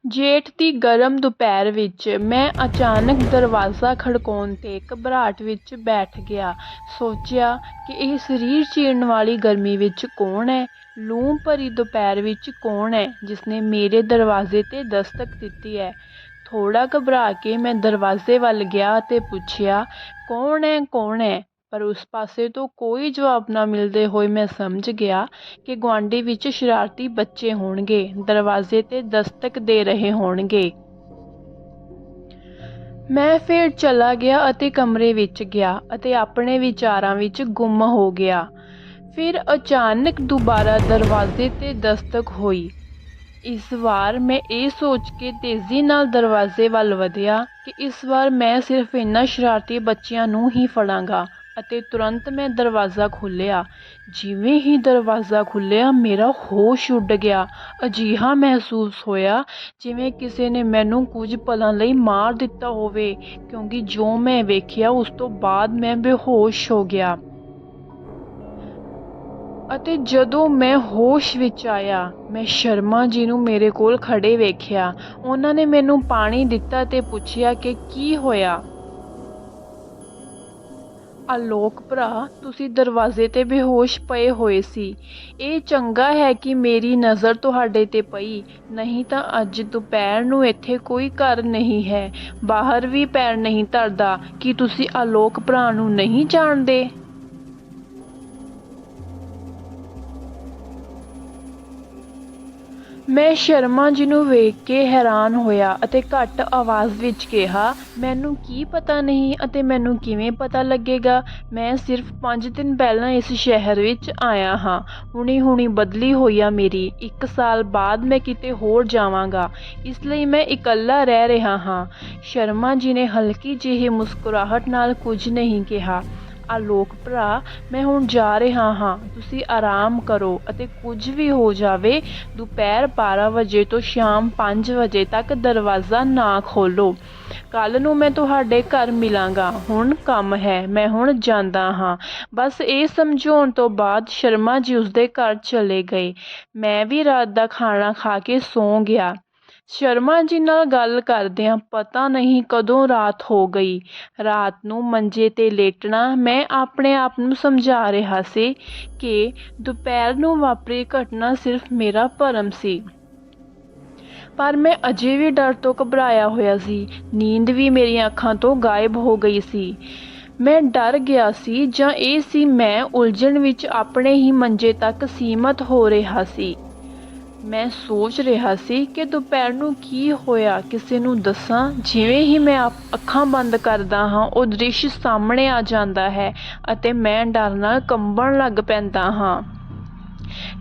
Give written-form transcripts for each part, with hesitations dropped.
ਜੇਠ ਦੀ ਗਰਮ ਦੁਪਹਿਰ ਵਿੱਚ ਮੈਂ ਅਚਾਨਕ ਦਰਵਾਜ਼ਾ ਖੜਕਾਉਣ 'ਤੇ ਘਬਰਾਹਟ ਵਿੱਚ ਬੈਠ ਗਿਆ। ਸੋਚਿਆ ਕਿ ਇਹ ਸਰੀਰ ਚੀਰਨ ਵਾਲੀ ਗਰਮੀ ਵਿੱਚ ਕੌਣ ਹੈ? ਲੂੰ ਭਰੀ ਦੁਪਹਿਰ ਵਿੱਚ ਕੌਣ ਹੈ ਜਿਸਨੇ ਮੇਰੇ ਦਰਵਾਜ਼ੇ 'ਤੇ ਦਸਤਕ ਦਿੱਤੀ ਹੈ? ਥੋੜ੍ਹਾ ਘਬਰਾ ਕੇ ਮੈਂ ਦਰਵਾਜ਼ੇ ਵੱਲ ਗਿਆ ਅਤੇ ਪੁੱਛਿਆ, ਕੌਣ ਹੈ, ਕੌਣ ਹੈ? ਪਰ ਉਸ ਪਾਸੇ ਤੋਂ ਕੋਈ ਜਵਾਬ ਨਾ ਮਿਲਦੇ ਹੋਏ ਮੈਂ ਸਮਝ ਗਿਆ ਕਿ ਗੁਆਂਢੀ ਵਿੱਚ ਸ਼ਰਾਰਤੀ ਬੱਚੇ ਹੋਣਗੇ, ਦਰਵਾਜ਼ੇ 'ਤੇ ਦਸਤਕ ਦੇ ਰਹੇ ਹੋਣਗੇ। ਮੈਂ ਫਿਰ ਚਲਾ ਗਿਆ ਅਤੇ ਕਮਰੇ ਵਿੱਚ ਗਿਆ ਅਤੇ ਆਪਣੇ ਵਿਚਾਰਾਂ ਵਿੱਚ ਗੁੰਮ ਹੋ ਗਿਆ। ਫਿਰ ਅਚਾਨਕ ਦੁਬਾਰਾ ਦਰਵਾਜ਼ੇ 'ਤੇ ਦਸਤਕ ਹੋਈ। ਇਸ ਵਾਰ ਮੈਂ ਇਹ ਸੋਚ ਕੇ ਤੇਜ਼ੀ ਨਾਲ ਦਰਵਾਜ਼ੇ ਵੱਲ ਵਧਿਆ ਕਿ ਇਸ ਵਾਰ ਮੈਂ ਸਿਰਫ ਇਹਨਾਂ ਸ਼ਰਾਰਤੀ ਬੱਚਿਆਂ ਨੂੰ ਹੀ ਫੜਾਂਗਾ ਅਤੇ ਤੁਰੰਤ ਮੈਂ ਦਰਵਾਜ਼ਾ ਖੋਲ੍ਹਿਆ। ਜਿਵੇਂ ਹੀ ਦਰਵਾਜ਼ਾ ਖੁੱਲ੍ਹਿਆ ਮੇਰਾ ਹੋਸ਼ ਉੱਡ ਗਿਆ। ਅਜਿਹਾ ਮਹਿਸੂਸ ਹੋਇਆ ਜਿਵੇਂ ਕਿਸੇ ਨੇ ਮੈਨੂੰ ਕੁਝ ਪਲਾਂ ਲਈ ਮਾਰ ਦਿੱਤਾ ਹੋਵੇ, ਕਿਉਂਕਿ ਜੋ ਮੈਂ ਵੇਖਿਆ ਉਸ ਤੋਂ ਬਾਅਦ ਮੈਂ ਬੇਹੋਸ਼ ਹੋ ਗਿਆ। ਅਤੇ ਜਦੋਂ ਮੈਂ ਹੋਸ਼ ਵਿੱਚ ਆਇਆ, ਮੈਂ ਸ਼ਰਮਾ ਜੀ ਨੂੰ ਮੇਰੇ ਕੋਲ ਖੜ੍ਹੇ ਵੇਖਿਆ। ਉਹਨਾਂ ਨੇ ਮੈਨੂੰ ਪਾਣੀ ਦਿੱਤਾ ਅਤੇ ਪੁੱਛਿਆ ਕਿ ਕੀ ਹੋਇਆ। ਆਲੋਕ ਭਰਾ, ਤੁਸੀਂ ਦਰਵਾਜ਼ੇ 'ਤੇ ਬੇਹੋਸ਼ ਪਏ ਹੋਏ ਸੀ। ਇਹ ਚੰਗਾ ਹੈ ਕਿ ਮੇਰੀ ਨਜ਼ਰ ਤੁਹਾਡੇ 'ਤੇ ਪਈ, ਨਹੀਂ ਤਾਂ ਅੱਜ ਦੁਪਹਿਰ ਨੂੰ ਇੱਥੇ ਕੋਈ ਘਰ ਨਹੀਂ ਹੈ, ਬਾਹਰ ਵੀ ਪੈਰ ਨਹੀਂ ਧਰਦਾ। ਕੀ ਤੁਸੀਂ ਆਲੋਕ ਭਰਾ ਨੂੰ ਨਹੀਂ ਜਾਣਦੇ? ਮੈਂ ਸ਼ਰਮਾ ਜੀ ਨੂੰ ਵੇਖ ਕੇ ਹੈਰਾਨ ਹੋਇਆ ਅਤੇ ਘੱਟ ਆਵਾਜ਼ ਵਿੱਚ ਕਿਹਾ, ਮੈਨੂੰ ਕੀ ਪਤਾ ਨਹੀਂ ਅਤੇ ਮੈਨੂੰ ਕਿਵੇਂ ਪਤਾ ਲੱਗੇਗਾ? ਮੈਂ ਸਿਰਫ 5 ਦਿਨ ਪਹਿਲਾਂ ਇਸ ਸ਼ਹਿਰ ਵਿੱਚ ਆਇਆ ਹਾਂ। ਹੁਣੀ ਬਦਲੀ ਹੋਈ ਆ ਮੇਰੀ। 1 ਸਾਲ ਬਾਅਦ ਮੈਂ ਕਿਤੇ ਹੋਰ ਜਾਵਾਂਗਾ, ਇਸ ਲਈ ਮੈਂ ਇਕੱਲਾ ਰਹਿ ਰਿਹਾ ਹਾਂ। ਸ਼ਰਮਾ ਜੀ ਨੇ ਹਲਕੀ ਜਿਹੀ ਮੁਸਕਰਾਹਟ ਨਾਲ ਕੁਝ ਨਹੀਂ ਕਿਹਾ। ਆਲੋਕ ਭਰਾ, ਮੈਂ ਹੁਣ ਜਾ ਰਿਹਾ ਹਾਂ। ਤੁਸੀਂ ਆਰਾਮ ਕਰੋ ਅਤੇ ਕੁਝ ਵੀ ਹੋ ਜਾਵੇ, ਦੁਪਹਿਰ 12 ਵਜੇ ਤੋਂ ਸ਼ਾਮ 5 ਵਜੇ ਤੱਕ ਦਰਵਾਜ਼ਾ ਨਾ ਖੋਲ੍ਹੋ। ਕੱਲ੍ਹ ਨੂੰ ਮੈਂ ਤੁਹਾਡੇ ਘਰ ਮਿਲਾਂਗਾ। ਹੁਣ ਕੰਮ ਹੈ, ਮੈਂ ਹੁਣ ਜਾਂਦਾ ਹਾਂ। ਬਸ ਇਹ ਸਮਝਾਉਣ ਤੋਂ ਬਾਅਦ ਸ਼ਰਮਾ ਜੀ ਉਸਦੇ ਘਰ ਚਲੇ ਗਏ। ਮੈਂ ਵੀ ਰਾਤ ਦਾ ਖਾਣਾ ਖਾ ਕੇ ਸੌਂ ਗਿਆ। ਸ਼ਰਮਾ ਜੀ ਨਾਲ ਗੱਲ ਕਰਦਿਆਂ ਪਤਾ ਨਹੀਂ ਕਦੋਂ ਰਾਤ ਹੋ ਗਈ। ਰਾਤ ਨੂੰ ਮੰਜੇ 'ਤੇ ਲੇਟਣਾ, ਮੈਂ ਆਪਣੇ ਆਪ ਨੂੰ ਸਮਝਾ ਰਿਹਾ ਸੀ ਕਿ ਦੁਪਹਿਰ ਨੂੰ ਵਾਪਰੀ ਘਟਨਾ ਸਿਰਫ ਮੇਰਾ ਭਰਮ ਸੀ। ਪਰ ਮੈਂ ਅਜੇ ਵੀ ਡਰ ਤੋਂ ਘਬਰਾਇਆ ਹੋਇਆ ਸੀ। ਨੀਂਦ ਵੀ ਮੇਰੀਆਂ ਅੱਖਾਂ ਤੋਂ ਗਾਇਬ ਹੋ ਗਈ ਸੀ। ਮੈਂ ਡਰ ਗਿਆ ਸੀ, ਜਾਂ ਇਹ ਸੀ ਮੈਂ ਉਲਝਣ ਵਿੱਚ ਆਪਣੇ ਹੀ ਮੰਜੇ ਤੱਕ ਸੀਮਤ ਹੋ ਰਿਹਾ ਸੀ। ਮੈਂ ਸੋਚ ਰਿਹਾ ਸੀ ਕਿ ਦੁਪਹਿਰ ਨੂੰ ਕੀ ਹੋਇਆ, ਕਿਸੇ ਨੂੰ ਦੱਸਾਂ? ਜਿਵੇਂ ਹੀ ਮੈਂ ਅੱਖਾਂ ਬੰਦ ਕਰਦਾ ਹਾਂ, ਉਹ ਦ੍ਰਿਸ਼ ਸਾਹਮਣੇ ਆ ਜਾਂਦਾ ਹੈ ਅਤੇ ਮੈਂ ਡਰ ਨਾਲ ਕੰਬਣ ਲੱਗ ਪੈਂਦਾ ਹਾਂ।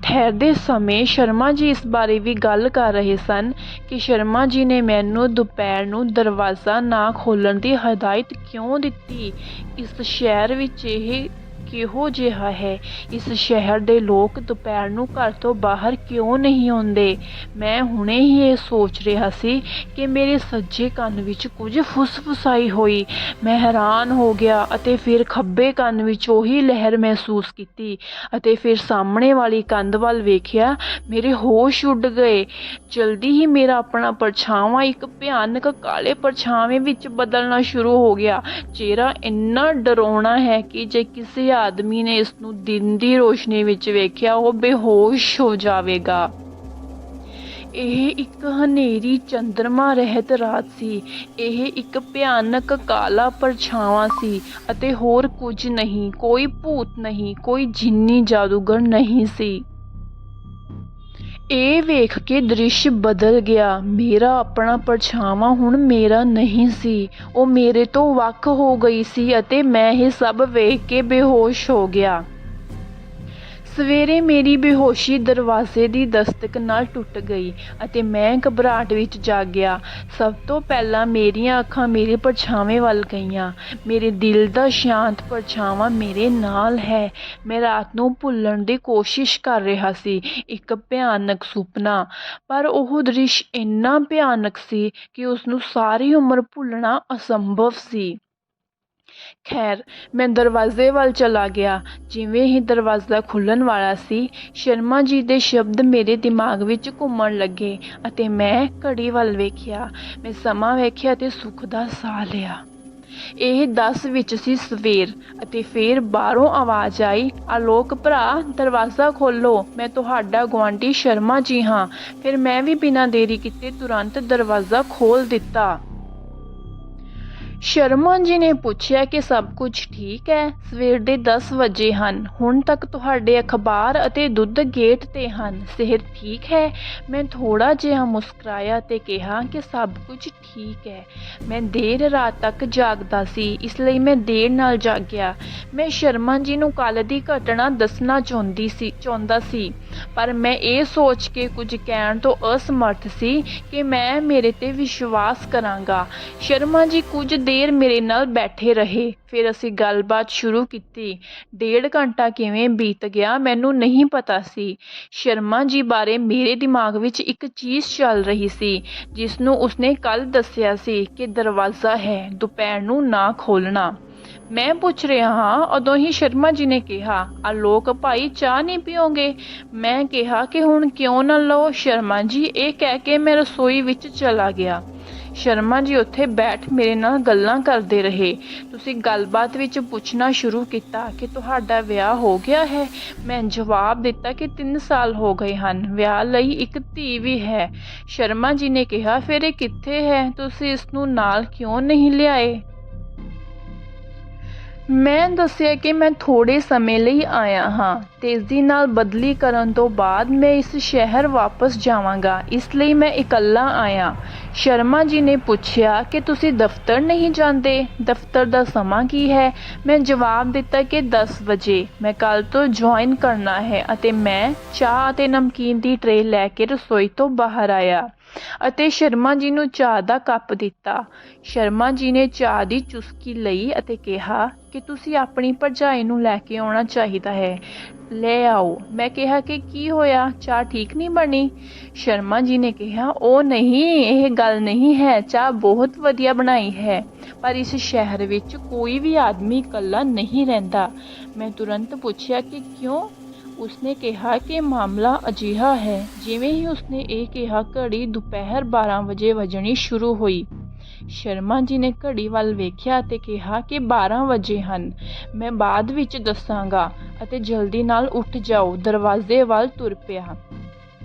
ਠਹਿਰਦੇ ਸਮੇਂ ਸ਼ਰਮਾ ਜੀ ਇਸ ਬਾਰੇ ਵੀ ਗੱਲ ਕਰ ਰਹੇ ਸਨ ਕਿ ਸ਼ਰਮਾ ਜੀ ਨੇ ਮੈਨੂੰ ਦੁਪਹਿਰ ਨੂੰ ਦਰਵਾਜ਼ਾ ਨਾ ਖੋਲ੍ਹਣ ਦੀ ਹਦਾਇਤ ਕਿਉਂ ਦਿੱਤੀ। ਇਸ ਸ਼ਹਿਰ ਵਿੱਚ ਇਹ ਕਿਹੋ ਜਿਹਾ ਹੈ? ਇਸ ਸ਼ਹਿਰ ਦੇ ਲੋਕ ਦੁਪਹਿਰ ਨੂੰ ਘਰ ਤੋਂ ਬਾਹਰ ਕਿਉਂ ਨਹੀਂ ਆਉਂਦੇ? ਮੈਂ ਹੁਣੇ ਹੀ ਇਹ ਸੋਚ ਰਿਹਾ ਸੀ ਕਿ ਮੇਰੇ ਸੱਜੇ ਕੰਨ ਵਿੱਚ ਕੁਝ ਫੁਸਫੁਸਾਈ ਹੋਈ। ਮੈਂ ਹੈਰਾਨ ਹੋ ਗਿਆ ਅਤੇ ਫਿਰ ਖੱਬੇ ਕੰਨ ਵਿੱਚ ਉਹੀ ਲਹਿਰ ਮਹਿਸੂਸ ਕੀਤੀ ਅਤੇ ਫਿਰ ਸਾਹਮਣੇ ਵਾਲੀ ਕੰਧ ਵੱਲ ਵੇਖਿਆ। ਮੇਰੇ ਹੋਸ਼ ਉੱਡ ਗਏ। ਜਲਦੀ ਹੀ ਮੇਰਾ ਆਪਣਾ ਪਰਛਾਵਾਂ ਇੱਕ ਭਿਆਨਕ ਕਾਲੇ ਪਰਛਾਵੇਂ ਵਿੱਚ ਬਦਲਣਾ ਸ਼ੁਰੂ ਹੋ ਗਿਆ। ਚਿਹਰਾ ਇੰਨਾ ਡਰਾਉਣਾ ਹੈ ਕਿ ਜੇ ਕਿਸੇ ਆਦਮੀ ਨੇ ਇਸ ਨੂੰ ਦਿਨ ਦੀ ਰੋਸ਼ਨੀ ਵਿੱਚ ਵੇਖਿਆ, ਉਹ ਬੇਹੋਸ਼ ਹੋ ਜਾਵੇਗਾ। ਇਹ ਇੱਕ ਹਨੇਰੀ ਚੰਦਰਮਾ ਰਹਿਤ ਰਾਤ ਸੀ। ਇਹ ਇੱਕ ਭਿਆਨਕ ਕਾਲਾ ਪਰਛਾਵਾਂ ਸੀ ਅਤੇ ਹੋਰ ਕੁਝ ਨਹੀਂ। ਕੋਈ ਭੂਤ ਨਹੀਂ, ਕੋਈ ਜਿੰਨੀ ਜਾਦੂਗਰ ਨਹੀਂ ਸੀ। ਇਹ ਵੇਖ ਕੇ ਦ੍ਰਿਸ਼ ਬਦਲ ਗਿਆ। ਮੇਰਾ ਆਪਣਾ ਪਰਛਾਵਾਂ ਹੁਣ ਮੇਰਾ ਨਹੀਂ ਸੀ। ਉਹ ਮੇਰੇ ਤੋਂ ਵੱਖ ਹੋ ਗਈ ਸੀ ਅਤੇ ਮੈਂ ਇਹ ਸਭ ਵੇਖ ਕੇ ਬੇਹੋਸ਼ ਹੋ ਗਿਆ। ਸਵੇਰੇ ਮੇਰੀ ਬੇਹੋਸ਼ੀ ਦਰਵਾਜ਼ੇ ਦੀ ਦਸਤਕ ਨਾਲ ਟੁੱਟ ਗਈ ਅਤੇ ਮੈਂ ਘਬਰਾਹਟ ਵਿੱਚ ਜਾਗਿਆ। ਸਭ ਤੋਂ ਪਹਿਲਾਂ ਮੇਰੀਆਂ ਅੱਖਾਂ ਮੇਰੇ ਪਰਛਾਵੇਂ ਵੱਲ ਗਈਆਂ। ਮੇਰੇ ਦਿਲ ਦਾ ਸ਼ਾਂਤ ਪਰਛਾਵਾਂ ਮੇਰੇ ਨਾਲ ਹੈ। ਮੈਂ ਰਾਤ ਨੂੰ ਭੁੱਲਣ ਦੀ ਕੋਸ਼ਿਸ਼ ਕਰ ਰਿਹਾ ਸੀ, ਇੱਕ ਭਿਆਨਕ ਸੁਪਨਾ। ਪਰ ਉਹ ਦ੍ਰਿਸ਼ ਇੰਨਾ ਭਿਆਨਕ ਸੀ ਕਿ ਉਸਨੂੰ ਸਾਰੀ ਉਮਰ ਭੁੱਲਣਾ ਅਸੰਭਵ ਸੀ। ਖੈਰ, ਮੈਂ ਦਰਵਾਜ਼ੇ ਵੱਲ ਚਲਾ ਗਿਆ। ਜਿਵੇਂ ਹੀ ਦਰਵਾਜ਼ਾ ਖੁੱਲ੍ਹਣ ਵਾਲਾ ਸੀ, ਸ਼ਰਮਾ ਜੀ ਦੇ ਸ਼ਬਦ ਮੇਰੇ ਦਿਮਾਗ ਵਿੱਚ ਘੁੰਮਣ ਲੱਗੇ ਅਤੇ ਮੈਂ ਘੜੀ ਵੱਲ ਵੇਖਿਆ। ਮੈਂ ਸਮਾਂ ਵੇਖਿਆ ਅਤੇ ਸੁੱਖ ਦਾ ਸਾਹ ਲਿਆ। ਇਹ 10 ਵਿੱਚ ਸੀ ਸਵੇਰ ਅਤੇ ਫਿਰ ਬਾਹਰੋਂ ਆਵਾਜ਼ ਆਈ, ਆਲੋਕ ਭਰਾ, ਦਰਵਾਜ਼ਾ ਖੋਲ੍ਹੋ, ਮੈਂ ਤੁਹਾਡਾ ਗੁਆਂਢੀ ਸ਼ਰਮਾ ਜੀ ਹਾਂ। ਫਿਰ ਮੈਂ ਵੀ ਬਿਨਾਂ ਦੇਰੀ ਕੀਤੇ ਤੁਰੰਤ ਦਰਵਾਜ਼ਾ ਖੋਲ੍ਹ ਦਿੱਤਾ। ਸ਼ਰਮਾ ਜੀ ਨੇ ਪੁੱਛਿਆ ਕਿ ਸਭ ਕੁਝ ਠੀਕ ਹੈ। ਸਵੇਰ ਦੇ 10 ਵਜੇ ਹਨ। ਹੁਣ ਤੱਕ ਤੁਹਾਡੇ ਅਖਬਾਰ ਅਤੇ ਦੁੱਧ ਗੇਟ 'ਤੇ ਹਨ। ਸਿਹਤ ਠੀਕ ਹੈ? ਮੈਂ ਥੋੜ੍ਹਾ ਜਿਹਾ ਮੁਸਕਰਾਇਆ ਅਤੇ ਕਿਹਾ ਕਿ ਸਭ ਕੁਝ ਠੀਕ ਹੈ। ਮੈਂ ਦੇਰ ਰਾਤ ਤੱਕ ਜਾਗਦਾ ਸੀ, ਇਸ ਲਈ ਮੈਂ ਦੇਰ ਨਾਲ ਜਾਗਿਆ। ਮੈਂ ਸ਼ਰਮਾ ਜੀ ਨੂੰ ਕੱਲ੍ਹ ਦੀ ਘਟਨਾ ਦੱਸਣਾ ਚਾਹੁੰਦਾ ਸੀ, ਪਰ ਮੈਂ ਇਹ ਸੋਚ ਕੇ ਕੁਝ ਕਹਿਣ ਤੋਂ ਅਸਮਰਥ ਸੀ ਕਿ ਮੈਂ ਮੇਰੇ 'ਤੇ ਵਿਸ਼ਵਾਸ ਕਰਾਂਗਾ। ਸ਼ਰਮਾ ਜੀ ਕੁਝ ਦੇਰ ਮੇਰੇ ਨਾਲ ਬੈਠੇ ਰਹੇ। ਫਿਰ ਅਸੀਂ ਗੱਲਬਾਤ ਸ਼ੁਰੂ ਕੀਤੀ। 1.5 ਘੰਟਾ ਕਿਵੇਂ ਬੀਤ ਗਿਆ ਮੈਨੂੰ ਨਹੀਂ ਪਤਾ ਸੀ। ਸ਼ਰਮਾ ਜੀ ਬਾਰੇ ਮੇਰੇ ਦਿਮਾਗ ਵਿੱਚ ਇੱਕ ਚੀਜ਼ ਚੱਲ ਰਹੀ ਸੀ, ਜਿਸ ਨੂੰ ਉਸਨੇ ਕੱਲ੍ਹ ਦੱਸਿਆ ਸੀ ਕਿ ਦਰਵਾਜ਼ਾ ਹੈ, ਦੁਪਹਿਰ ਨੂੰ ਨਾ ਖੋਲ੍ਹਣਾ। ਮੈਂ ਪੁੱਛ ਰਿਹਾ ਹਾਂ, ਉਦੋਂ ਹੀ ਸ਼ਰਮਾ ਜੀ ਨੇ ਕਿਹਾ, ਆਲੋਕ ਭਾਈ, ਚਾਹ ਨਹੀਂ ਪੀਓਗੇ? ਮੈਂ ਕਿਹਾ ਕਿ ਹੁਣ ਕਿਉਂ ਨਾ ਲਓ ਸ਼ਰਮਾ ਜੀ। ਇਹ ਕਹਿ ਕੇ ਮੈਂ ਰਸੋਈ ਵਿੱਚ ਚਲਾ ਗਿਆ। ਸ਼ਰਮਾ ਜੀ ਉੱਥੇ ਬੈਠ ਮੇਰੇ ਨਾਲ ਗੱਲਾਂ ਕਰਦੇ ਰਹੇ। ਤੁਸੀਂ ਗੱਲਬਾਤ ਵਿੱਚ ਪੁੱਛਣਾ ਸ਼ੁਰੂ ਕੀਤਾ ਕਿ ਤੁਹਾਡਾ ਵਿਆਹ ਹੋ ਗਿਆ ਹੈ। ਮੈਂ ਜਵਾਬ ਦਿੱਤਾ ਕਿ 3 ਸਾਲ ਹੋ ਗਏ ਹਨ। ਵਿਆਹ ਲਈ ਇੱਕ ਧੀ ਵੀ ਹੈ। ਸ਼ਰਮਾ ਜੀ ਨੇ ਕਿਹਾ, ਫਿਰ ਇਹ ਕਿੱਥੇ ਹੈ? ਤੁਸੀਂ ਇਸ ਨੂੰ ਨਾਲ ਕਿਉਂ ਨਹੀਂ ਲਿਆਏ? ਮੈਂ ਦੱਸਿਆ ਕਿ ਮੈਂ ਥੋੜ੍ਹੇ ਸਮੇਂ ਲਈ ਆਇਆ ਹਾਂ। ਤੇਜ਼ੀ ਨਾਲ ਬਦਲੀ ਕਰਨ ਤੋਂ ਬਾਅਦ ਮੈਂ ਇਸ ਸ਼ਹਿਰ ਵਾਪਸ ਜਾਵਾਂਗਾ, ਇਸ ਲਈ ਮੈਂ ਇਕੱਲਾ ਆਇਆ। ਸ਼ਰਮਾ ਜੀ ਨੇ ਪੁੱਛਿਆ ਕਿ ਤੁਸੀਂ ਦਫ਼ਤਰ ਨਹੀਂ ਜਾਂਦੇ? ਦਫ਼ਤਰ ਦਾ ਸਮਾਂ ਕੀ ਹੈ? ਮੈਂ ਜਵਾਬ ਦਿੱਤਾ ਕਿ 10 ਵਜੇ। ਮੈਂ ਕੱਲ੍ਹ ਤੋਂ ਜੁਆਇਨ ਕਰਨਾ ਹੈ ਅਤੇ ਮੈਂ ਚਾਹ ਅਤੇ ਨਮਕੀਨ ਦੀ ਟਰੇ ਲੈ ਕੇ ਰਸੋਈ ਤੋਂ ਬਾਹਰ ਆਇਆ ਅਤੇ ਸ਼ਰਮਾ ਜੀ ਨੂੰ ਚਾਹ ਦਾ ਕੱਪ ਦਿੱਤਾ। ਸ਼ਰਮਾ ਜੀ ਨੇ ਚਾਹ ਦੀ ਚੁਸਕੀ ਲਈ ਅਤੇ ਕਿਹਾ ਕਿ ਤੁਸੀਂ ਆਪਣੀ ਭਰਜਾਈ ਨੂੰ ਲੈ ਕੇ ਆਉਣਾ ਚਾਹੀਦਾ ਹੈ। ਲੈ ਆਓ। ਮੈਂ ਕਿਹਾ ਕਿ ਕੀ ਹੋਇਆ, ਚਾਹ ਠੀਕ ਨਹੀਂ ਬਣੀ? ਸ਼ਰਮਾ ਜੀ ਨੇ ਕਿਹਾ, ਉਹ ਨਹੀਂ, ਇਹ ਗੱਲ ਨਹੀਂ ਹੈ, ਚਾਹ ਬਹੁਤ ਵਧੀਆ ਬਣਾਈ ਹੈ, ਪਰ ਇਸ ਸ਼ਹਿਰ ਵਿੱਚ ਕੋਈ ਵੀ ਆਦਮੀ ਇਕੱਲਾ ਨਹੀਂ ਰਹਿੰਦਾ। ਮੈਂ ਤੁਰੰਤ ਪੁੱਛਿਆ ਕਿ ਕਿਉਂ? ਉਸਨੇ ਕਿਹਾ ਕਿ ਮਾਮਲਾ ਅਜਿਹਾ ਹੈ। ਜਿਵੇਂ ਹੀ ਉਸਨੇ ਇਹ ਕਿਹਾ, ਘੜੀ ਦੁਪਹਿਰ 12 ਵਜੇ ਵੱਜਣੀ ਸ਼ੁਰੂ ਹੋਈ। ਸ਼ਰਮਾ ਜੀ ਨੇ ਘੜੀ ਵੱਲ ਵੇਖਿਆ ਅਤੇ ਕਿਹਾ ਕਿ 12 ਵਜੇ ਹਨ। ਮੈਂ ਬਾਅਦ ਵਿੱਚ ਦੱਸਾਂਗਾ ਅਤੇ ਜਲਦੀ ਨਾਲ ਉੱਠ ਜਾਓ। ਦਰਵਾਜ਼ੇ ਵੱਲ ਤੁਰ ਪਿਆ।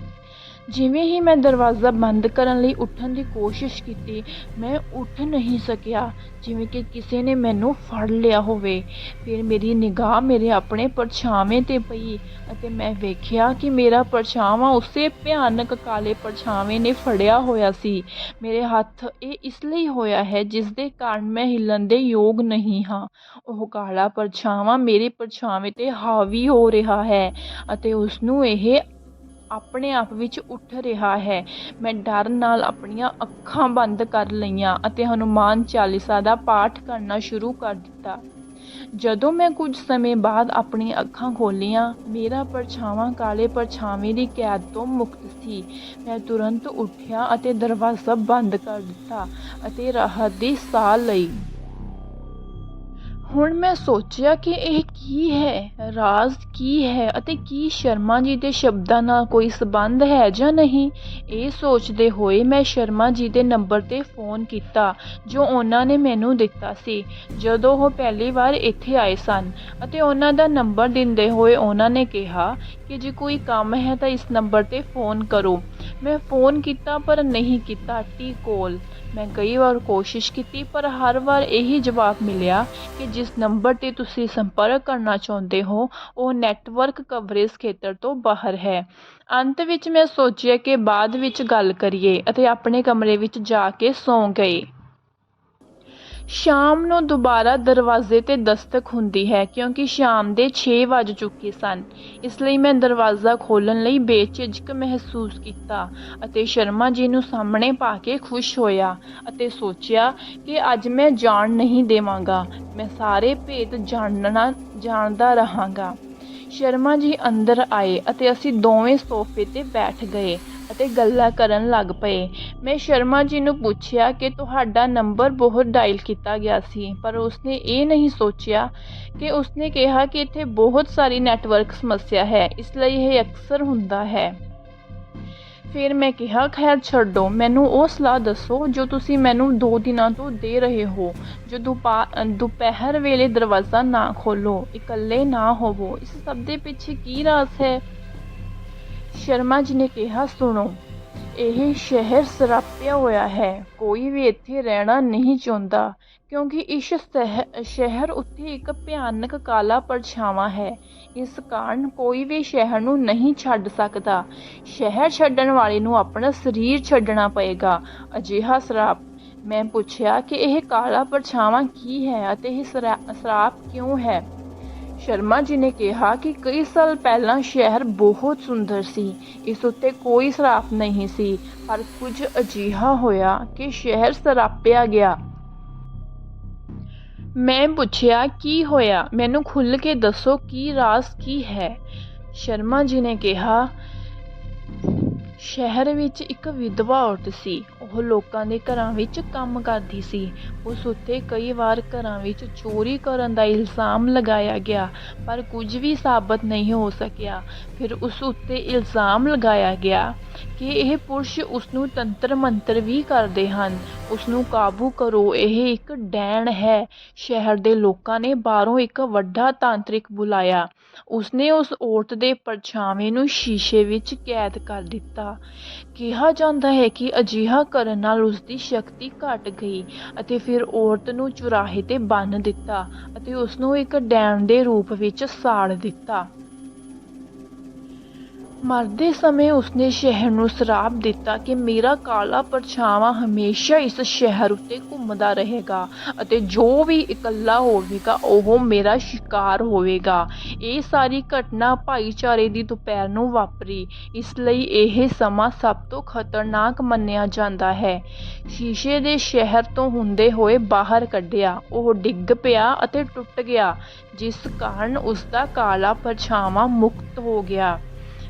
ਜਿਵੇਂ ਹੀ ਮੈਂ ਦਰਵਾਜ਼ਾ ਬੰਦ ਕਰਨ ਲਈ ਉੱਠਣ ਦੀ ਕੋਸ਼ਿਸ਼ ਕੀਤੀ, ਮੈਂ ਉੱਠ ਨਹੀਂ ਸਕਿਆ, ਜਿਵੇਂ ਕਿ ਕਿਸੇ ਨੇ ਮੈਨੂੰ ਫੜ ਲਿਆ ਹੋਵੇ। ਫਿਰ ਮੇਰੀ ਨਿਗਾਹ ਮੇਰੇ ਆਪਣੇ ਪਰਛਾਵੇਂ 'ਤੇ ਪਈ ਅਤੇ ਮੈਂ ਵੇਖਿਆ ਕਿ ਮੇਰਾ ਪਰਛਾਵਾਂ ਉਸੇ ਭਿਆਨਕ ਕਾਲੇ ਪਰਛਾਵੇਂ ਨੇ ਫੜਿਆ ਹੋਇਆ ਸੀ। ਮੇਰੇ ਹੱਥ ਇਹ ਇਸ ਲਈ ਹੋਇਆ ਹੈ ਜਿਸ ਦੇ ਕਾਰਨ ਮੈਂ ਹਿੱਲਣ ਦੇ ਯੋਗ ਨਹੀਂ ਹਾਂ। ਉਹ ਕਾਲਾ ਪਰਛਾਵਾਂ ਮੇਰੇ ਪਰਛਾਵੇਂ 'ਤੇ ਹਾਵੀ ਹੋ ਰਿਹਾ ਹੈ ਅਤੇ ਉਸਨੂੰ ਇਹ ਆਪਣੇ ਆਪ ਵਿੱਚ ਉੱਠ ਰਿਹਾ ਹੈ। ਮੈਂ ਡਰ ਨਾਲ ਆਪਣੀਆਂ ਅੱਖਾਂ ਬੰਦ ਕਰ ਲਈਆਂ ਅਤੇ ਹਨੂੰਮਾਨ ਚਾਲੀਸਾ ਦਾ ਪਾਠ ਕਰਨਾ ਸ਼ੁਰੂ ਕਰ ਦਿੱਤਾ। ਜਦੋਂ ਮੈਂ ਕੁਝ ਸਮੇਂ ਬਾਅਦ ਆਪਣੀਆਂ ਅੱਖਾਂ ਖੋਲ੍ਹੀਆਂ, ਮੇਰਾ ਪਰਛਾਵਾਂ ਕਾਲੇ ਪਰਛਾਵੇਂ ਦੀ ਕੈਦ ਤੋਂ ਮੁਕਤ ਸੀ। ਮੈਂ ਤੁਰੰਤ ਉੱਠਿਆ ਅਤੇ ਦਰਵਾਜ਼ਾ ਬੰਦ ਕਰ ਦਿੱਤਾ ਅਤੇ ਰਾਹਤ ਦੀ ਸਾਹ ਲਈ। ਹੁਣ ਮੈਂ ਸੋਚਿਆ ਕਿ ਇਹ ਕੀ ਹੈ, ਰਾਜ਼ ਕੀ ਹੈ ਅਤੇ ਕੀ ਸ਼ਰਮਾ ਜੀ ਦੇ ਸ਼ਬਦਾਂ ਨਾਲ ਕੋਈ ਸਬੰਧ ਹੈ ਜਾਂ ਨਹੀਂ। ਇਹ ਸੋਚਦੇ ਹੋਏ ਮੈਂ ਸ਼ਰਮਾ ਜੀ ਦੇ ਨੰਬਰ 'ਤੇ ਫ਼ੋਨ ਕੀਤਾ ਜੋ ਉਹਨਾਂ ਨੇ ਮੈਨੂੰ ਦਿੱਤਾ ਸੀ ਜਦੋਂ ਉਹ ਪਹਿਲੀ ਵਾਰ ਇੱਥੇ ਆਏ ਸਨ, ਅਤੇ ਉਹਨਾਂ ਦਾ ਨੰਬਰ ਦਿੰਦੇ ਹੋਏ ਉਹਨਾਂ ਨੇ ਕਿਹਾ ਕਿ ਜੇ ਕੋਈ ਕੰਮ ਹੈ ਤਾਂ ਇਸ ਨੰਬਰ 'ਤੇ ਫ਼ੋਨ ਕਰੋ। ਮੈਂ ਫ਼ੋਨ ਕੀਤਾ ਪਰ ਨਹੀਂ ਕੀਤਾ ਟੀ ਕੋਲ। ਮੈਂ ਕਈ ਵਾਰ ਕੋਸ਼ਿਸ਼ ਕੀਤੀ ਪਰ ਹਰ ਵਾਰ ਇਹੀ ਜਵਾਬ ਮਿਲਿਆ ਕਿ ਜਿਸ ਨੰਬਰ 'ਤੇ ਤੁਸੀਂ ਸੰਪਰਕ ਕਰਨਾ ਚਾਹੁੰਦੇ ਹੋ ਉਹ ਨੈੱਟਵਰਕ ਕਵਰੇਜ ਖੇਤਰ ਤੋਂ ਬਾਹਰ ਹੈ। ਅੰਤ ਵਿੱਚ ਮੈਂ ਸੋਚਿਆ ਕਿ ਬਾਅਦ ਵਿੱਚ ਗੱਲ ਕਰੀਏ ਅਤੇ ਆਪਣੇ ਕਮਰੇ ਵਿੱਚ ਜਾ ਕੇ ਸੌਂ ਗਏ। ਸ਼ਾਮ ਨੂੰ ਦੁਬਾਰਾ ਦਰਵਾਜ਼ੇ 'ਤੇ ਦਸਤਕ ਹੁੰਦੀ ਹੈ ਕਿਉਂਕਿ ਸ਼ਾਮ ਦੇ 6 ਵੱਜ ਚੁੱਕੇ ਸਨ। ਇਸ ਲਈ ਮੈਂ ਦਰਵਾਜ਼ਾ ਖੋਲ੍ਹਣ ਲਈ ਬੇਝਿਜਕ ਮਹਿਸੂਸ ਕੀਤਾ ਅਤੇ ਸ਼ਰਮਾ ਜੀ ਨੂੰ ਸਾਹਮਣੇ ਪਾ ਕੇ ਖੁਸ਼ ਹੋਇਆ ਅਤੇ ਸੋਚਿਆ ਕਿ ਅੱਜ ਮੈਂ ਜਾਣ ਨਹੀਂ ਦੇਵਾਂਗਾ, ਮੈਂ ਸਾਰੇ ਭੇਦ ਜਾਣਦਾ ਰਹਾਂਗਾ। ਸ਼ਰਮਾ ਜੀ ਅੰਦਰ ਆਏ ਅਤੇ ਅਸੀਂ ਦੋਵੇਂ ਸੋਫੇ 'ਤੇ ਬੈਠ ਗਏ। ਅਤੇ ਗੱਲਾਂ ਕਰਨ ਲੱਗ ਪਏ। ਮੈਂ ਸ਼ਰਮਾ ਜੀ ਨੂੰ ਪੁੱਛਿਆ ਕਿ ਤੁਹਾਡਾ ਨੰਬਰ ਬਹੁਤ ਡਾਇਲ ਕੀਤਾ ਗਿਆ ਸੀ, ਪਰ ਉਸਨੇ ਇਹ ਨਹੀਂ ਸੋਚਿਆ ਕਿ ਉਸਨੇ ਕਿਹਾ ਕਿ ਇੱਥੇ ਬਹੁਤ ਸਾਰੀ ਨੈਟਵਰਕ ਸਮੱਸਿਆ ਹੈ, ਇਸ ਲਈ ਇਹ ਅਕਸਰ ਹੁੰਦਾ ਹੈ। ਫਿਰ ਮੈਂ ਕਿਹਾ, ਖੈਰ ਛੱਡੋ, ਮੈਨੂੰ ਉਹ ਸਲਾਹ ਦੱਸੋ ਜੋ ਤੁਸੀਂ ਮੈਨੂੰ 2 ਦਿਨਾਂ ਤੋਂ ਦੇ ਰਹੇ ਹੋ, ਜੋ ਦੁਪਹਿਰ ਵੇਲੇ ਦਰਵਾਜ਼ਾ ਨਾ ਖੋਲ੍ਹੋ, ਇਕੱਲੇ ਨਾ ਹੋਵੋ। ਇਸ ਸਭ ਦੇ ਪਿੱਛੇ ਕੀ ਰਾਜ਼ ਹੈ? ਸ਼ਰਮਾ ਜੀ ਨੇ ਕਿਹਾ, ਸੁਣੋ, ਇਹ ਸ਼ਹਿਰ ਸਰਾਪਿਆ ਹੋਇਆ ਹੈ। ਕੋਈ ਵੀ ਇੱਥੇ ਰਹਿਣਾ ਨਹੀਂ ਚਾਹੁੰਦਾ, ਕਿਉਂਕਿ ਇਸ ਸ਼ਹਿਰ ਉੱਤੇ ਇੱਕ ਭਿਆਨਕ ਕਾਲਾ ਪਰਛਾਵਾਂ ਹੈ। ਇਸ ਕਾਰਨ ਕੋਈ ਵੀ ਸ਼ਹਿਰ ਨੂੰ ਨਹੀਂ ਛੱਡ ਸਕਦਾ। ਸ਼ਹਿਰ ਛੱਡਣ ਵਾਲੇ ਨੂੰ ਆਪਣਾ ਸਰੀਰ ਛੱਡਣਾ ਪਏਗਾ। ਅਜਿਹਾ ਸਰਾਪ। ਮੈਂ ਪੁੱਛਿਆ ਕਿ ਇਹ ਕਾਲਾ ਪਰਛਾਵਾਂ ਕੀ ਹੈ ਅਤੇ ਇਹ ਸਰਾਪ ਕਿਉਂ ਹੈ? ਸ਼ਰਮਾ ਜੀ ਨੇ ਕਿਹਾ ਕਿ ਕਈ ਸਾਲ ਪਹਿਲਾਂ ਸ਼ਹਿਰ ਬਹੁਤ ਸੁੰਦਰ ਸੀ, ਇਸ ਉੱਤੇ ਕੋਈ ਸਰਾਪ ਨਹੀਂ ਸੀ, ਪਰ ਕੁਝ ਅਜਿਹਾ ਹੋਇਆ ਕਿ ਸ਼ਹਿਰ ਸਰਾਪਿਆ ਗਿਆ। ਮੈਂ ਪੁੱਛਿਆ, ਕੀ ਹੋਇਆ? ਮੈਨੂੰ ਖੁੱਲ੍ਹ ਕੇ ਦੱਸੋ, ਕੀ ਰਾਜ਼ ਕੀ ਹੈ? ਸ਼ਰਮਾ ਜੀ ਨੇ ਕਿਹਾ, ਸ਼ਹਿਰ ਵਿੱਚ ਇੱਕ ਵਿਧਵਾ ਔਰਤ ਸੀ। ਉਹ ਲੋਕਾਂ ਦੇ ਘਰਾਂ ਵਿੱਚ ਕੰਮ ਕਰਦੀ ਸੀ। ਉਸ ਉੱਤੇ ਕਈ ਵਾਰ ਘਰਾਂ ਵਿੱਚ ਚੋਰੀ ਕਰਨ ਦਾ ਇਲਜ਼ਾਮ ਲਗਾਇਆ ਗਿਆ, ਪਰ ਕੁਝ ਵੀ ਸਾਬਤ ਨਹੀਂ ਹੋ ਸਕਿਆ। ਫਿਰ ਉਸ ਉੱਤੇ ਇਲਜ਼ਾਮ ਲਗਾਇਆ ਗਿਆ ਕਿ ਇਹ ਪੁਰਸ਼ ਉਸਨੂੰ ਤੰਤਰ ਮੰਤਰ ਵੀ ਕਰਦੇ ਹਨ। ਉਸਨੂੰ ਕਾਬੂ ਕਰੋ, ਇਹ ਇੱਕ ਡੈਣ ਹੈ। ਸ਼ਹਿਰ ਦੇ ਲੋਕਾਂ ਨੇ ਬਾਹਰੋਂ ਇੱਕ ਵੱਡਾ ਤਾਂਤਰਿਕ ਬੁਲਾਇਆ। ਉਸਨੇ ਉਸ ਔਰਤ ਦੇ ਪਰਛਾਵੇਂ ਨੂੰ ਸ਼ੀਸ਼ੇ ਵਿੱਚ ਕੈਦ ਕਰ ਦਿੱਤਾ। ਕਿਹਾ ਜਾਂਦਾ ਹੈ ਕਿ ਅਜਿਹਾ ਕਰਨ ਨਾਲ ਉਸਦੀ ਸ਼ਕਤੀ ਘਟ ਗਈ ਅਤੇ ਫਿਰ ਔਰਤ ਨੂੰ ਚੁਰਾਹੇ 'ਤੇ ਬੰਨ੍ਹ ਦਿੱਤਾ ਅਤੇ ਉਸਨੂੰ ਇੱਕ ਡੈਣ ਦੇ ਰੂਪ ਵਿੱਚ ਸਾੜ ਦਿੱਤਾ। ਮਰਦੇ ਸਮੇਂ ਉਸਨੇ ਸ਼ਹਿਰ ਨੂੰ ਸਰਾਪ ਦਿੱਤਾ ਕਿ ਮੇਰਾ ਕਾਲਾ ਪਰਛਾਵਾਂ ਹਮੇਸ਼ਾ ਇਸ ਸ਼ਹਿਰ ਉੱਤੇ ਘੁੰਮਦਾ ਰਹੇਗਾ ਅਤੇ ਜੋ ਵੀ ਇਕੱਲਾ ਹੋਵੇਗਾ ਉਹ ਮੇਰਾ ਸ਼ਿਕਾਰ ਹੋਵੇਗਾ। ਇਹ ਸਾਰੀ ਘਟਨਾ ਭਾਈਚਾਰੇ ਦੀ ਦੁਪਹਿਰ ਨੂੰ ਵਾਪਰੀ, ਇਸ ਲਈ ਇਹ ਸਮਾਂ ਸਭ ਤੋਂ ਖਤਰਨਾਕ ਮੰਨਿਆ ਜਾਂਦਾ ਹੈ। ਸ਼ੀਸ਼ੇ ਦੇ ਸ਼ਹਿਰ ਤੋਂ ਹੁੰਦੇ ਹੋਏ ਬਾਹਰ ਕੱਢਿਆ, ਉਹ ਡਿੱਗ ਪਿਆ ਅਤੇ ਟੁੱਟ ਗਿਆ, ਜਿਸ ਕਾਰਨ ਉਸਦਾ ਕਾਲਾ ਪਰਛਾਵਾਂ ਮੁਕਤ ਹੋ ਗਿਆ।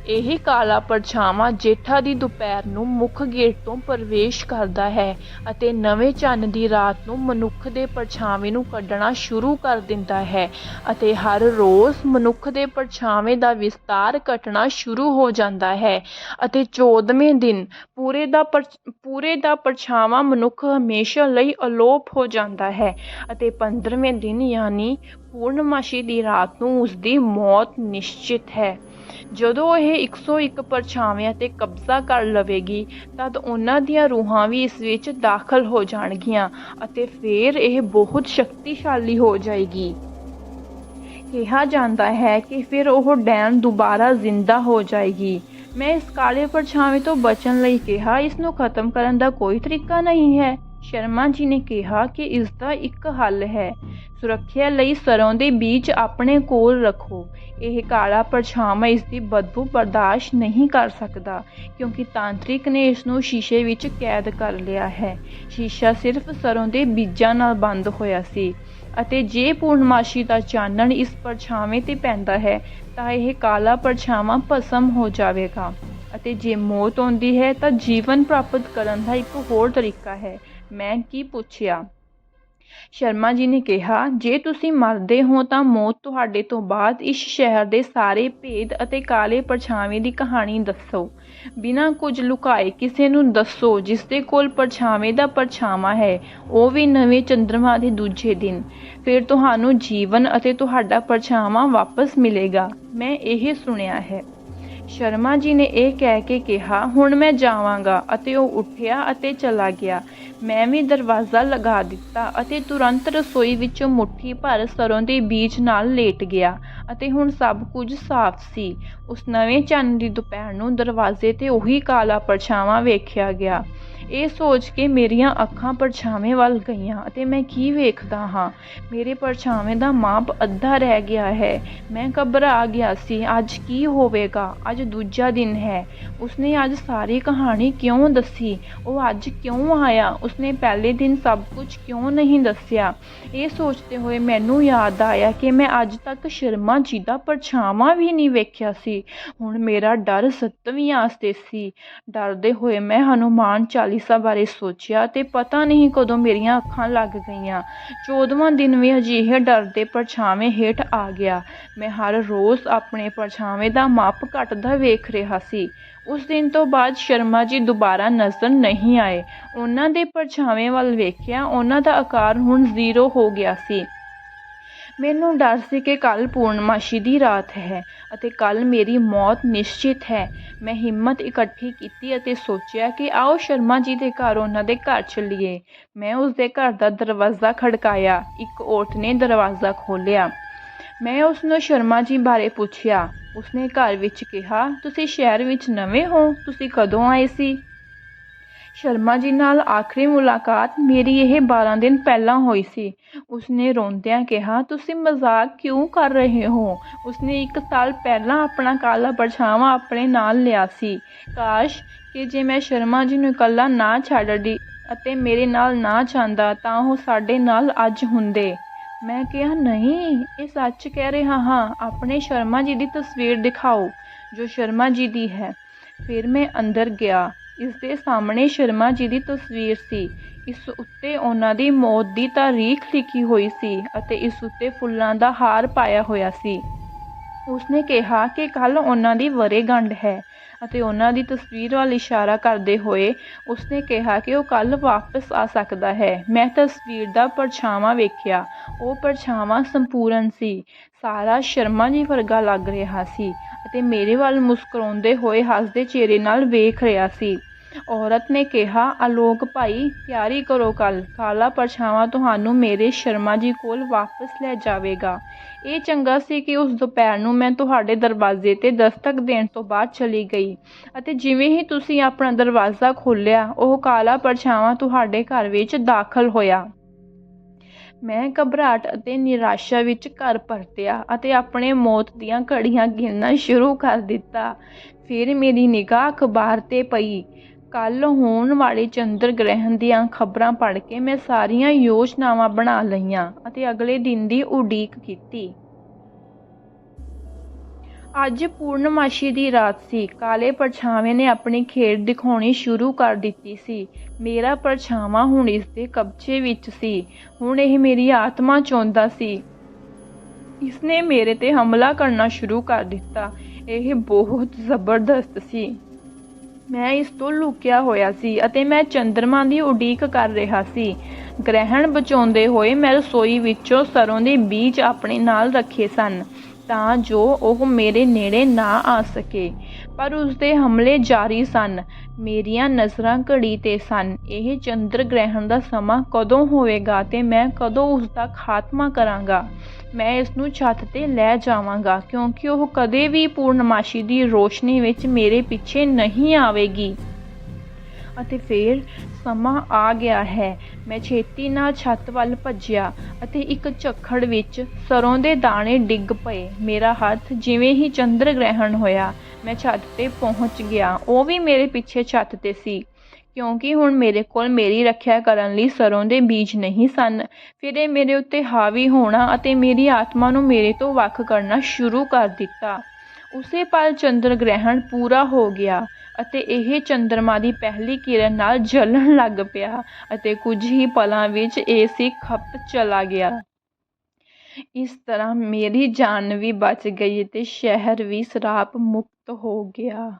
ਇਹ ਕਾਲਾ ਪਰਛਾਵਾਂ ਜੇਠਾ ਦੀ ਦੁਪਹਿਰ ਨੂੰ ਮੁੱਖ ਗੇਟ ਤੋਂ ਪ੍ਰਵੇਸ਼ ਕਰਦਾ ਹੈ ਅਤੇ ਨਵੇਂ ਚੰਨ ਦੀ ਰਾਤ ਨੂੰ ਮਨੁੱਖ ਦੇ ਪਰਛਾਵੇਂ ਨੂੰ ਕੱਢਣਾ ਸ਼ੁਰੂ ਕਰ ਦਿੰਦਾ ਹੈ ਅਤੇ ਹਰ ਰੋਜ਼ ਮਨੁੱਖ ਦੇ ਪਰਛਾਵੇਂ ਦਾ ਵਿਸਤਾਰ ਘਟਣਾ ਸ਼ੁਰੂ ਹੋ ਜਾਂਦਾ ਹੈ ਅਤੇ 14ਵੇਂ ਦਿਨ ਪੂਰੇ ਦਾ ਪਰਛਾਵਾਂ ਮਨੁੱਖ ਹਮੇਸ਼ਾ ਲਈ ਅਲੋਪ ਹੋ ਜਾਂਦਾ ਹੈ ਅਤੇ 15ਵੇਂ ਦਿਨ ਯਾਨੀ ਪੂਰਨਮਾਸ਼ੀ ਦੀ ਰਾਤ ਨੂੰ ਉਸਦੀ ਮੌਤ ਨਿਸ਼ਚਿਤ ਹੈ। ਜਦੋਂ ਇਹ 101 ਪਰਛਾਵਿਆਂ 'ਤੇ ਕਬਜ਼ਾ ਕਰ ਲਵੇਗੀ ਤਦ ਉਹਨਾਂ ਦੀਆਂ ਰੂਹਾਂ ਵੀ ਇਸ ਵਿੱਚ ਦਾਖਲ ਹੋ ਜਾਣਗੀਆਂ ਅਤੇ ਫਿਰ ਇਹ ਬਹੁਤ ਸ਼ਕਤੀਸ਼ਾਲੀ ਹੋ ਜਾਏਗੀ। ਕਿਹਾ ਜਾਂਦਾ ਹੈ ਕਿ ਫਿਰ ਉਹ ਡੈਣ ਦੁਬਾਰਾ ਜ਼ਿੰਦਾ ਹੋ ਜਾਏਗੀ। ਮੈਂ ਇਸ ਕਾਲੇ ਪਰਛਾਵੇਂ ਤੋਂ ਬਚਣ ਲਈ ਕਿਹਾ, ਇਸ ਨੂੰ ਖਤਮ ਕਰਨ ਦਾ ਕੋਈ ਤਰੀਕਾ ਨਹੀਂ ਹੈ? ਸ਼ਰਮਾ ਜੀ ਨੇ ਕਿਹਾ ਕਿ ਇਸ ਦਾ ਇੱਕ ਹੱਲ ਹੈ। ਸੁਰੱਖਿਆ ਲਈ ਸਰੋਂ ਦੇ ਬੀਜ ਆਪਣੇ ਕੋਲ ਰੱਖੋ। ਇਹ ਕਾਲਾ ਪਰਛਾਵਾਂ ਇਸ ਦੀ ਬਦਬੂ ਬਰਦਾਸ਼ਤ ਨਹੀਂ ਕਰ ਸਕਦਾ ਕਿਉਂਕਿ ਤਾਂਤਰਿਕ ਨੇ ਇਸ ਨੂੰ ਸ਼ੀਸ਼ੇ ਵਿੱਚ ਕੈਦ ਕਰ ਲਿਆ ਹੈ। ਸ਼ੀਸ਼ਾ ਸਿਰਫ ਸਰੋਂ ਦੇ ਬੀਜਾਂ ਨਾਲ ਬੰਦ ਹੋਇਆ ਸੀ ਅਤੇ ਜੇ ਪੂਰਨਮਾਸ਼ੀ ਦਾ ਚਾਨਣ ਇਸ ਪਰਛਾਵੇਂ 'ਤੇ ਪੈਂਦਾ ਹੈ ਤਾਂ ਇਹ ਕਾਲਾ ਪਰਛਾਵਾਂ ਭਸਮ ਹੋ ਜਾਵੇਗਾ ਅਤੇ ਜੇ ਮੌਤ ਆਉਂਦੀ ਹੈ ਤਾਂ ਜੀਵਨ ਪ੍ਰਾਪਤ ਕਰਨ ਦਾ ਇੱਕ ਹੋਰ ਤਰੀਕਾ ਹੈ। ਮੈਂ ਕੀ ਪੁੱਛਿਆ? ਸ਼ਰਮਾ ਜੀ ਨੇ ਕਿਹਾ, ਜੇ ਤੁਸੀਂ ਮਰਦੇ ਹੋ ਤਾਂ ਮੌਤ ਤੁਹਾਡੇ ਤੋਂ ਬਾਅਦ ਇਸ ਸ਼ਹਿਰ ਦੇ ਸਾਰੇ ਭੇਦ ਅਤੇ ਕਾਲੇ ਪਰਛਾਵੇਂ ਦੀ ਕਹਾਣੀ ਦੱਸੋ। ਬਿਨਾਂ ਕੁਝ ਲੁਕਾਏ ਕਿਸੇ ਨੂੰ ਦੱਸੋ। ਜਿਸ ਦੇ ਕੋਲ ਪਰਛਾਵੇਂ ਦਾ ਪਰਛਾਵਾਂ ਹੈ ਉਹ ਵੀ ਨਵੇਂ ਚੰਦਰਮਾ ਦੇ ਦੂਜੇ ਦਿਨ। ਫਿਰ ਤੁਹਾਨੂੰ ਜੀਵਨ ਅਤੇ ਤੁਹਾਡਾ ਪਰਛਾਵਾਂ ਵਾਪਸ ਮਿਲੇਗਾ। ਮੈਂ ਇਹ ਸੁਣਿਆ ਹੈ। ਸ਼ਰਮਾ ਜੀ ਨੇ ਇਹ ਕਹਿ ਕੇ ਕਿਹਾ, ਹੁਣ ਮੈਂ ਜਾਵਾਂਗਾ ਅਤੇ ਉਹ ਉੱਠਿਆ ਅਤੇ ਚਲਾ ਗਿਆ। ਮੈਂ ਵੀ ਦਰਵਾਜ਼ਾ ਲਗਾ ਦਿੱਤਾ ਅਤੇ ਤੁਰੰਤ ਰਸੋਈ ਵਿੱਚੋਂ ਮੁੱਠੀ ਭਰ ਸਰੋਂ ਦੇ ਬੀਜ ਨਾਲ ਲੇਟ ਗਿਆ ਅਤੇ ਹੁਣ ਸਭ ਕੁਝ ਸਾਫ਼ ਸੀ। ਉਸ ਨਵੇਂ ਚੰਨ ਦੀ ਦੁਪਹਿਰ ਨੂੰ ਦਰਵਾਜ਼ੇ 'ਤੇ ਉਹੀ ਕਾਲਾ ਪਰਛਾਵਾਂ ਵੇਖਿਆ ਗਿਆ। ਇਹ ਸੋਚ ਕੇ ਮੇਰੀਆਂ ਅੱਖਾਂ ਪਰਛਾਵੇਂ ਵੱਲ ਗਈਆਂ ਅਤੇ ਮੈਂ ਕੀ ਵੇਖਦਾ ਹਾਂ, ਮੇਰੇ ਪਰਛਾਵੇਂ ਦਾ ਮਾਪ ਅੱਧਾ ਰਹਿ ਗਿਆ ਹੈ। ਮੈਂ ਘਬਰਾ ਗਿਆ ਸੀ। ਅੱਜ ਕੀ ਹੋਵੇਗਾ? ਅੱਜ ਦੂਜਾ ਦਿਨ ਹੈ। ਉਸਨੇ ਅੱਜ ਸਾਰੀ ਕਹਾਣੀ ਕਿਉਂ ਦੱਸੀ? ਉਹ ਅੱਜ ਕਿਉਂ ਆਇਆ? ਉਸਨੇ ਪਹਿਲੇ ਦਿਨ ਸਭ ਕੁਝ ਕਿਉਂ ਨਹੀਂ ਦੱਸਿਆ? ਇਹ ਸੋਚਦੇ ਹੋਏ ਮੈਨੂੰ ਯਾਦ ਆਇਆ ਕਿ ਮੈਂ ਅੱਜ ਤੱਕ ਸ਼ਰਮਾ ਜੀ ਦਾ ਪਰਛਾਵਾਂ ਵੀ ਨਹੀਂ ਵੇਖਿਆ ਸੀ। ਹੁਣ ਮੇਰਾ ਡਰ 7ਵੀਂ ਆਸ 'ਤੇ ਸੀ। ਡਰਦੇ ਹੋਏ ਮੈਂ ਹਨੂੰਮਾਨ ਚਾਲੀਸਾ ਬਾਰੇ ਸੋਚਿਆ ਅਤੇ ਪਤਾ ਨਹੀਂ ਕਦੋਂ ਮੇਰੀਆਂ ਅੱਖਾਂ ਲੱਗ ਗਈਆਂ। 14ਵਾਂ ਦਿਨ ਵੀ ਅਜਿਹੇ ਡਰ ਦੇ ਪਰਛਾਵੇਂ ਹੇਠ ਆ ਗਿਆ। ਮੈਂ ਹਰ ਰੋਜ਼ ਆਪਣੇ ਪਰਛਾਵੇਂ ਦਾ ਮਾਪ ਘਟਦਾ ਵੇਖ ਰਿਹਾ ਸੀ। ਉਸ ਦਿਨ ਤੋਂ ਬਾਅਦ ਸ਼ਰਮਾ ਜੀ ਦੁਬਾਰਾ ਨਜ਼ਰ ਨਹੀਂ ਆਏ। ਉਹਨਾਂ ਦੇ ਪਰਛਾਵੇਂ ਵੱਲ ਵੇਖਿਆ, ਉਹਨਾਂ ਦਾ ਆਕਾਰ ਹੁਣ 0 ਹੋ ਗਿਆ ਸੀ। ਮੈਨੂੰ ਡਰ ਸੀ ਕਿ ਕੱਲ੍ਹ ਪੂਰਨਮਾਸ਼ੀ ਦੀ ਰਾਤ ਹੈ ਅਤੇ ਕੱਲ੍ਹ ਮੇਰੀ ਮੌਤ ਨਿਸ਼ਚਿਤ ਹੈ। ਮੈਂ ਹਿੰਮਤ ਇਕੱਠੀ ਕੀਤੀ ਅਤੇ ਸੋਚਿਆ ਕਿ ਆਓ ਸ਼ਰਮਾ ਜੀ ਦੇ ਘਰ ਉਹਨਾਂ ਦੇ ਘਰ ਚੱਲੀਏ। ਮੈਂ ਉਸਦੇ ਘਰ ਦਾ ਦਰਵਾਜ਼ਾ ਖੜਕਾਇਆ। ਇੱਕ ਔਰਤ ਨੇ ਦਰਵਾਜ਼ਾ ਖੋਲ੍ਹਿਆ। ਮੈਂ ਉਸਨੂੰ ਸ਼ਰਮਾ ਜੀ ਬਾਰੇ ਪੁੱਛਿਆ। ਉਸਨੇ ਘਰ ਵਿੱਚ ਕਿਹਾ, ਤੁਸੀਂ ਸ਼ਹਿਰ ਵਿੱਚ ਨਵੇਂ ਹੋ? ਤੁਸੀਂ ਕਦੋਂ ਆਏ ਸੀ? ਸ਼ਰਮਾ ਜੀ ਨਾਲ ਆਖਰੀ ਮੁਲਾਕਾਤ ਮੇਰੀ ਇਹ 12 ਦਿਨ ਪਹਿਲਾਂ ਹੋਈ ਸੀ। ਉਸਨੇ ਰੋਂਦਿਆਂ ਕਿਹਾ, ਤੁਸੀਂ ਮਜ਼ਾਕ ਕਿਉਂ ਕਰ ਰਹੇ ਹੋ? ਉਸਨੇ 1 ਸਾਲ ਪਹਿਲਾਂ ਆਪਣਾ ਕਾਲਾ ਪਰਛਾਵਾਂ ਆਪਣੇ ਨਾਲ ਲਿਆ ਸੀ। ਕਾਸ਼ ਕਿ ਜੇ ਮੈਂ ਸ਼ਰਮਾ ਜੀ ਨੂੰ ਇਕੱਲਾ ਨਾ ਛੱਡਦੀ ਅਤੇ ਮੇਰੇ ਨਾਲ ਨਾ ਜਾਂਦਾ ਤਾਂ ਉਹ ਸਾਡੇ ਨਾਲ ਅੱਜ ਹੁੰਦੇ। ਮੈਂ ਕਿਹਾ, ਨਹੀਂ, ਇਹ ਸੱਚ ਕਹਿ ਰਿਹਾ ਹਾਂ। ਆਪਣੇ ਸ਼ਰਮਾ ਜੀ ਦੀ ਤਸਵੀਰ ਦਿਖਾਓ ਜੋ ਸ਼ਰਮਾ ਜੀ ਦੀ ਹੈ। ਫਿਰ ਮੈਂ ਅੰਦਰ ਗਿਆ। ਇਸ ਦੇ ਸਾਹਮਣੇ ਸ਼ਰਮਾ ਜੀ ਦੀ ਤਸਵੀਰ ਸੀ। ਇਸ ਉੱਤੇ ਉਹਨਾਂ ਦੀ ਮੌਤ ਦੀ ਤਾਰੀਖ ਲਿਖੀ ਹੋਈ ਸੀ ਅਤੇ ਇਸ ਉੱਤੇ ਫੁੱਲਾਂ ਦਾ ਹਾਰ ਪਾਇਆ ਹੋਇਆ ਸੀ। ਉਸਨੇ ਕਿਹਾ ਕਿ ਕੱਲ੍ਹ ਉਹਨਾਂ ਦੀ ਵਰ੍ਹੇਗੰਢ ਹੈ ਅਤੇ ਉਹਨਾਂ ਦੀ ਤਸਵੀਰ ਵੱਲ ਇਸ਼ਾਰਾ ਕਰਦੇ ਹੋਏ ਉਸਨੇ ਕਿਹਾ ਕਿ ਉਹ ਕੱਲ੍ਹ ਵਾਪਸ ਆ ਸਕਦਾ ਹੈ। ਮੈਂ ਤਸਵੀਰ ਦਾ ਪਰਛਾਵਾਂ ਵੇਖਿਆ। ਉਹ ਪਰਛਾਵਾਂ ਸੰਪੂਰਨ ਸੀ। ਸਾਰਾ ਸ਼ਰਮਾ ਜੀ ਵਰਗਾ ਲੱਗ ਰਿਹਾ ਸੀ ਅਤੇ ਮੇਰੇ ਵੱਲ ਮੁਸਕਰਾਉਂਦੇ ਹੋਏ ਹੱਸਦੇ ਚਿਹਰੇ ਨਾਲ ਵੇਖ ਰਿਹਾ ਸੀ। ਔਰਤ ਨੇ ਕਿਹਾ, ਆਲੋਕ ਭਾਈ, ਤਿਆਰੀ ਕਰੋ। ਕੱਲ੍ਹ ਕਾਲਾ ਪਰਛਾਵਾਂ ਤੁਹਾਨੂੰ ਮੇਰੇ ਸ਼ਰਮਾ ਜੀ ਕੋਲ ਵਾਪਸ ਲੈ ਜਾਵੇਗਾ। ਇਹ ਚੰਗਾ ਸੀ ਕਿ ਉਸ ਦੁਪਹਿਰ ਨੂੰ ਮੈਂ ਤੁਹਾਡੇ ਦਰਵਾਜ਼ੇ 'ਤੇ ਦਸਤਕ ਦੇਣ ਤੋਂ ਬਾਅਦ ਚਲੀ ਗਈ ਅਤੇ ਜਿਵੇਂ ਹੀ ਤੁਸੀਂ ਆਪਣਾ ਦਰਵਾਜ਼ਾ ਖੋਲ੍ਹਿਆ, ਉਹ ਕਾਲਾ ਪਰਛਾਵਾਂ ਤੁਹਾਡੇ ਘਰ ਵਿੱਚ ਦਾਖਲ ਹੋਇਆ। ਮੈਂ ਘਬਰਾਹਟ ਅਤੇ ਨਿਰਾਸ਼ਾ ਵਿੱਚ ਘਰ ਪਰਤਿਆ ਅਤੇ ਆਪਣੇ ਮੌਤ ਦੀਆਂ ਘੜੀਆਂ ਗਿਣਨਾ ਸ਼ੁਰੂ ਕਰ ਦਿੱਤਾ। ਫਿਰ ਮੇਰੀ ਨਿਗਾਹ ਅਖਬਾਰ 'ਤੇ ਪਈ। ਕੱਲ੍ਹ ਹੋਣ ਵਾਲੇ ਚੰਦਰ ਗ੍ਰਹਿਣ ਦੀਆਂ ਖਬਰਾਂ ਪੜ੍ਹ ਕੇ ਮੈਂ ਸਾਰੀਆਂ ਯੋਜਨਾਵਾਂ ਬਣਾ ਲਈਆਂ ਅਤੇ ਅਗਲੇ ਦਿਨ ਦੀ ਉਡੀਕ ਕੀਤੀ। ਅੱਜ ਪੂਰਨਮਾਸ਼ੀ ਦੀ ਰਾਤ ਸੀ। ਕਾਲੇ ਪਰਛਾਵੇਂ ਨੇ ਆਪਣੀ ਖੇਡ ਦਿਖਾਉਣੀ ਸ਼ੁਰੂ ਕਰ ਦਿੱਤੀ ਸੀ। ਮੇਰਾ ਪਰਛਾਵਾਂ ਹੁਣ ਇਸ ਦੇ ਕਬਜ਼ੇ ਵਿੱਚ ਸੀ। ਹੁਣ ਇਹ ਮੇਰੀ ਆਤਮਾ ਚਾਹੁੰਦਾ ਸੀ। ਇਸਨੇ ਮੇਰੇ 'ਤੇ ਹਮਲਾ ਕਰਨਾ ਸ਼ੁਰੂ ਕਰ ਦਿੱਤਾ। ਇਹ ਬਹੁਤ ਜ਼ਬਰਦਸਤ ਸੀ। ਮੈਂ ਇਸ ਤੋਂ ਲੁਕਿਆ ਹੋਇਆ ਸੀ ਅਤੇ ਮੈਂ ਚੰਦਰਮਾ ਦੀ ਉਡੀਕ ਕਰ ਰਿਹਾ ਸੀ। ਗ੍ਰਹਿਣ ਬਚਾਉਂਦੇ ਹੋਏ ਮੈਂ ਰਸੋਈ ਵਿੱਚੋਂ ਸਰੋਂ ਦੇ ਬੀਜ ਆਪਣੇ ਨਾਲ ਰੱਖੇ ਸਨ ਤਾਂ ਜੋ ਉਹ ਮੇਰੇ ਨੇੜੇ ਨਾ ਆ ਸਕੇ, ਪਰ ਉਸਦੇ ਹਮਲੇ ਜਾਰੀ ਸਨ। ਮੇਰੀਆਂ ਨਜ਼ਰਾਂ ਘੜੀ 'ਤੇ ਸਨ। ਇਹ ਚੰਦਰ ਗ੍ਰਹਿਣ ਦਾ ਸਮਾਂ ਕਦੋਂ ਹੋਵੇਗਾ ਅਤੇ ਮੈਂ ਕਦੋਂ ਉਸਦਾ ਖਾਤਮਾ ਕਰਾਂਗਾ। ਮੈਂ ਇਸ ਨੂੰ ਛੱਤ 'ਤੇ ਲੈ ਜਾਵਾਂਗਾ ਕਿਉਂਕਿ ਉਹ ਕਦੇ ਵੀ ਪੂਰਨਮਾਸ਼ੀ ਦੀ ਰੋਸ਼ਨੀ ਵਿੱਚ ਮੇਰੇ ਪਿੱਛੇ ਨਹੀਂ ਆਵੇਗੀ। ਅਤੇ ਫਿਰ ਸਮਾਂ ਆ ਗਿਆ ਹੈ। ਮੈਂ ਛੇਤੀ ਨਾਲ ਛੱਤ ਵੱਲ ਭੱਜਿਆ ਅਤੇ ਇੱਕ ਝੱਖੜ ਵਿੱਚ ਸਰੋਂ ਦੇ ਦਾਣੇ ਡਿੱਗ ਪਏ। ਮੇਰਾ ਹੱਥ ਜਿਵੇਂ ਹੀ ਚੰਦਰ ਗ੍ਰਹਿਣ ਹੋਇਆ, ਮੈਂ ਛੱਤ 'ਤੇ ਪਹੁੰਚ ਗਿਆ। ਉਹ ਵੀ ਮੇਰੇ ਪਿੱਛੇ ਛੱਤ 'ਤੇ ਸੀ ਕਿਉਂਕਿ ਹੁਣ ਮੇਰੇ ਕੋਲ ਮੇਰੀ ਰੱਖਿਆ ਕਰਨ ਲਈ ਸਰੋਂ ਦੇ ਬੀਜ ਨਹੀਂ ਸਨ। ਫਿਰ ਇਹ ਮੇਰੇ ਉੱਤੇ ਹਾਵੀ ਹੋਣਾ ਅਤੇ ਮੇਰੀ ਆਤਮਾ ਨੂੰ ਮੇਰੇ ਤੋਂ ਵੱਖ ਕਰਨਾ ਸ਼ੁਰੂ ਕਰ ਦਿੱਤਾ। ਉਸੇ ਪਲ ਚੰਦਰ ਗ੍ਰਹਿਣ ਪੂਰਾ ਹੋ ਗਿਆ ਅਤੇ ਇਹ ਚੰਦਰਮਾ ਦੀ ਪਹਿਲੀ ਕਿਰਨ ਨਾਲ ਜਲਣ ਲੱਗ ਪਿਆ ਅਤੇ ਕੁਝ ਹੀ ਪਲਾਂ ਵਿੱਚ ਏਸੀ ਖਪਤ ਚਲਾ ਗਿਆ। ਇਸ ਤਰ੍ਹਾਂ ਮੇਰੀ ਜਾਨ ਵੀ ਬਚ ਗਈ ਅਤੇ ਸ਼ਹਿਰ ਵੀ ਸਰਾਪ ਮੁਕਤ ਹੋ ਗਿਆ।